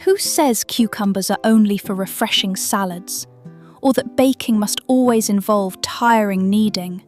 Who says cucumbers are only for refreshing salads, or that baking must always involve tiring kneading?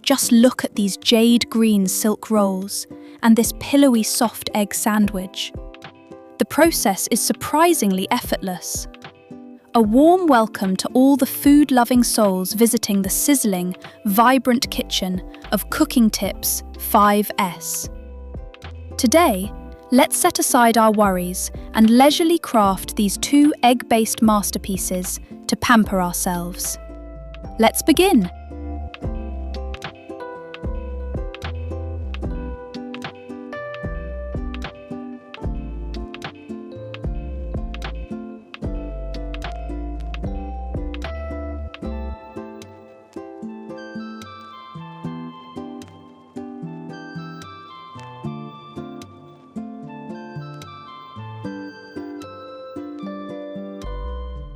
Just look at these jade green silk rolls and this pillowy soft egg sandwich. The process is surprisingly effortless. A warm welcome to all the food-loving souls visiting the sizzling, vibrant kitchen of Cooking Tips 5S. Today, let's set aside our worries and leisurely craft these two egg-based masterpieces to pamper ourselves. Let's begin!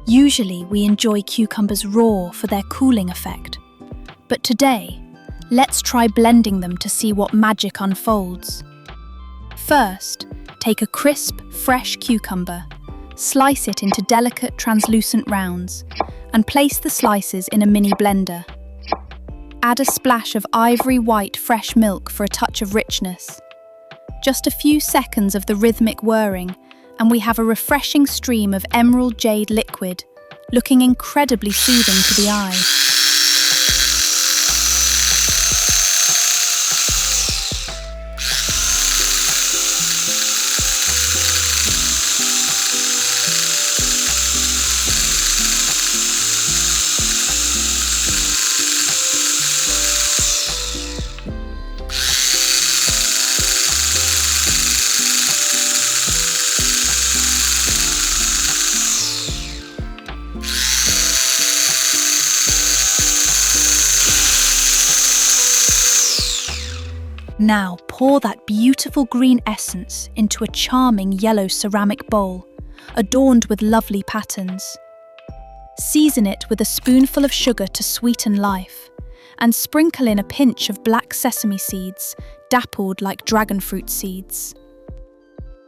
Usually we enjoy cucumbers raw for their cooling effect, but today, let's try blending them to see what magic unfolds. First, take a crisp, fresh cucumber, slice it into delicate, translucent rounds, and place the slices in a mini blender. Add a splash of ivory white fresh milk for a touch of richness. Just a few seconds of the rhythmic whirring, and we have a refreshing stream of emerald jade liquid, looking incredibly soothing to the eye. Now pour that beautiful green essence into a charming yellow ceramic bowl, adorned with lovely patterns. Season it with a spoonful of sugar to sweeten life, and sprinkle in a pinch of black sesame seeds, dappled like dragon fruit seeds.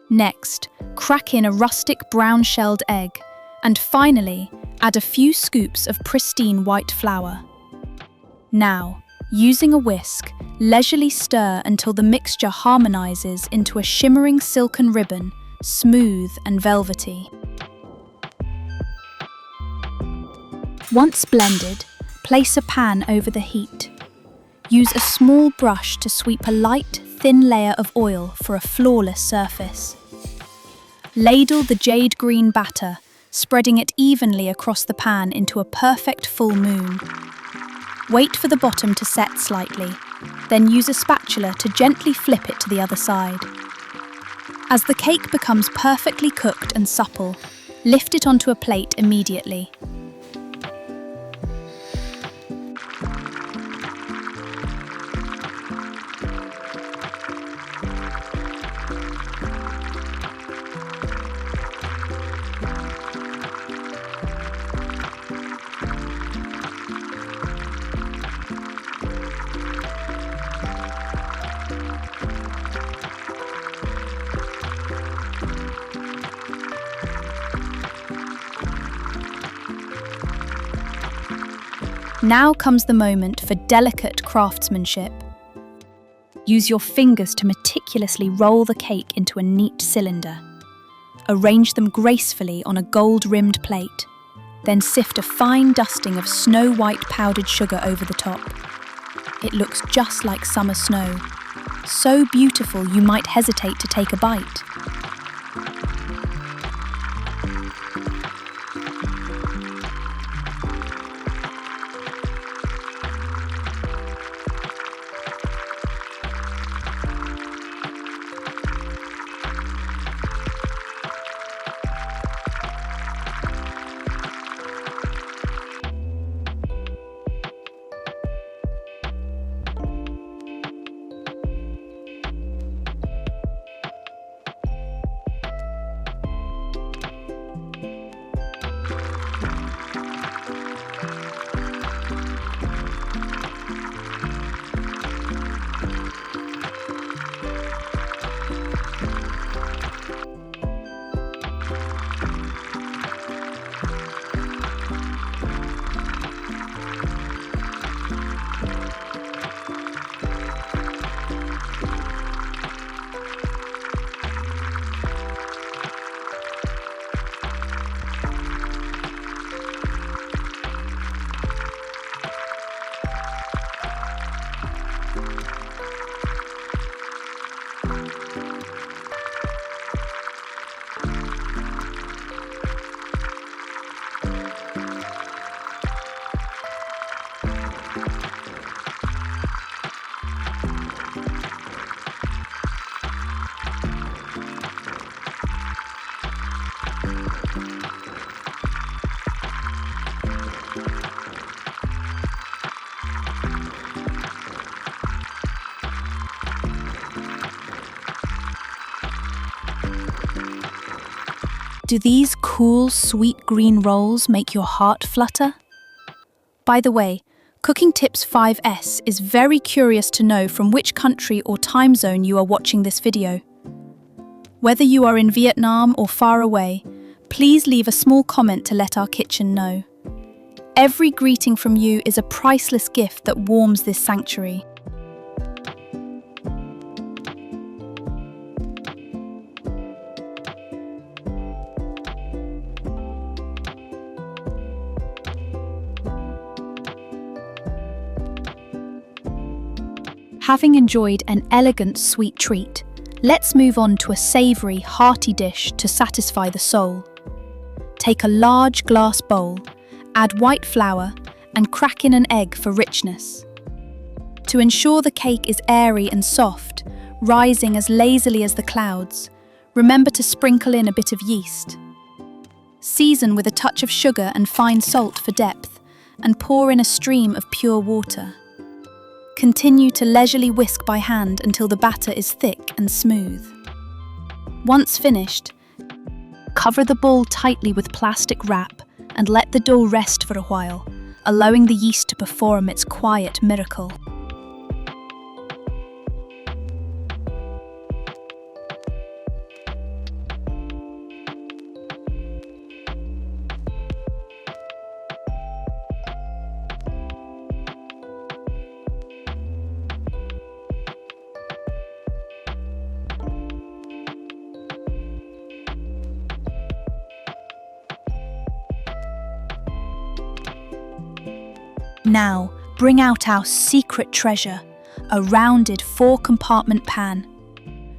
Next, crack in a rustic brown-shelled egg, and finally, add a few scoops of pristine white flour. Now, using a whisk, leisurely stir until the mixture harmonizes into a shimmering silken ribbon, smooth and velvety. Once blended, place a pan over the heat. Use a small brush to sweep a light, thin layer of oil for a flawless surface. Ladle the jade green batter, spreading it evenly across the pan into a perfect full moon. Wait for the bottom to set slightly, then use a spatula to gently flip it to the other side. As the cake becomes perfectly cooked and supple, lift it onto a plate immediately. Now comes the moment for delicate craftsmanship. Use your fingers to meticulously roll the cake into a neat cylinder. Arrange them gracefully on a gold-rimmed plate, then sift a fine dusting of snow-white powdered sugar over the top. It looks just like summer snow, so beautiful you might hesitate to take a bite. Do these cool, sweet green rolls make your heart flutter? By the way, Cooking Tips 5S is very curious to know from which country or time zone you are watching this video. Whether you are in Vietnam or far away, please leave a small comment to let our kitchen know. Every greeting from you is a priceless gift that warms this sanctuary. Having enjoyed an elegant sweet treat, let's move on to a savory, hearty dish to satisfy the soul. Take a large glass bowl, add white flour, and crack in an egg for richness. To ensure the cake is airy and soft, rising as lazily as the clouds, remember to sprinkle in a bit of yeast. Season with a touch of sugar and fine salt for depth, and pour in a stream of pure water. Continue to leisurely whisk by hand until the batter is thick and smooth. Once finished, cover the bowl tightly with plastic wrap and let the dough rest for a while, allowing the yeast to perform its quiet miracle. Now, bring out our secret treasure, a rounded 4-compartment pan.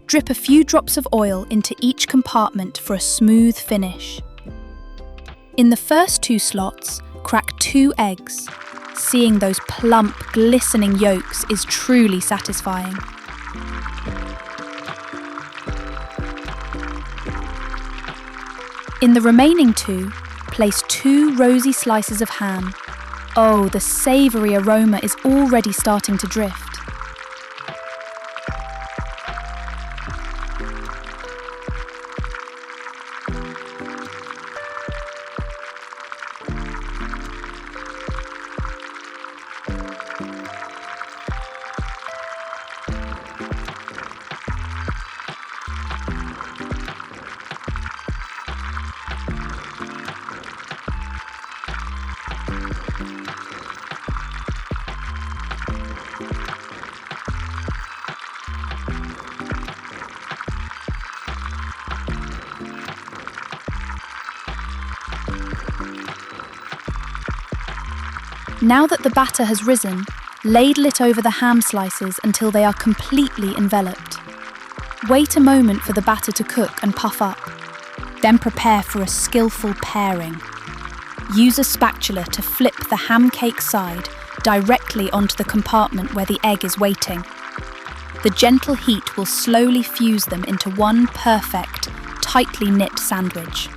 Drip a few drops of oil into each compartment for a smooth finish. In the first 2 slots, crack 2 eggs. Seeing those plump, glistening yolks is truly satisfying. In the remaining 2, place 2 rosy slices of ham. Oh, the savory aroma is already starting to drift. Now that the batter has risen, ladle it over the ham slices until they are completely enveloped. Wait a moment for the batter to cook and puff up. Then prepare for a skillful pairing. Use a spatula to flip the ham cake side directly onto the compartment where the egg is waiting. The gentle heat will slowly fuse them into one perfect, tightly knit sandwich.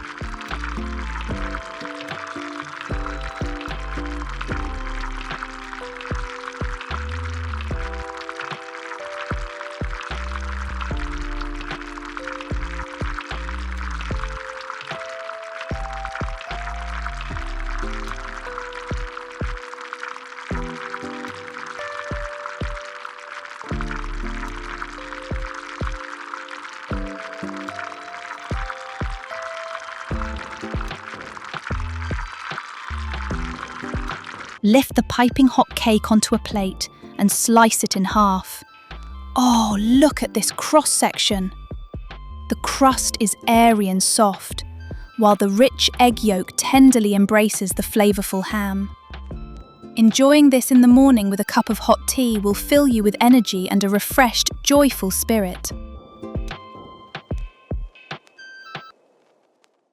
Lift the piping hot cake onto a plate and slice it in half. Oh, look at this cross-section. The crust is airy and soft, while the rich egg yolk tenderly embraces the flavourful ham. Enjoying this in the morning with a cup of hot tea will fill you with energy and a refreshed, joyful spirit.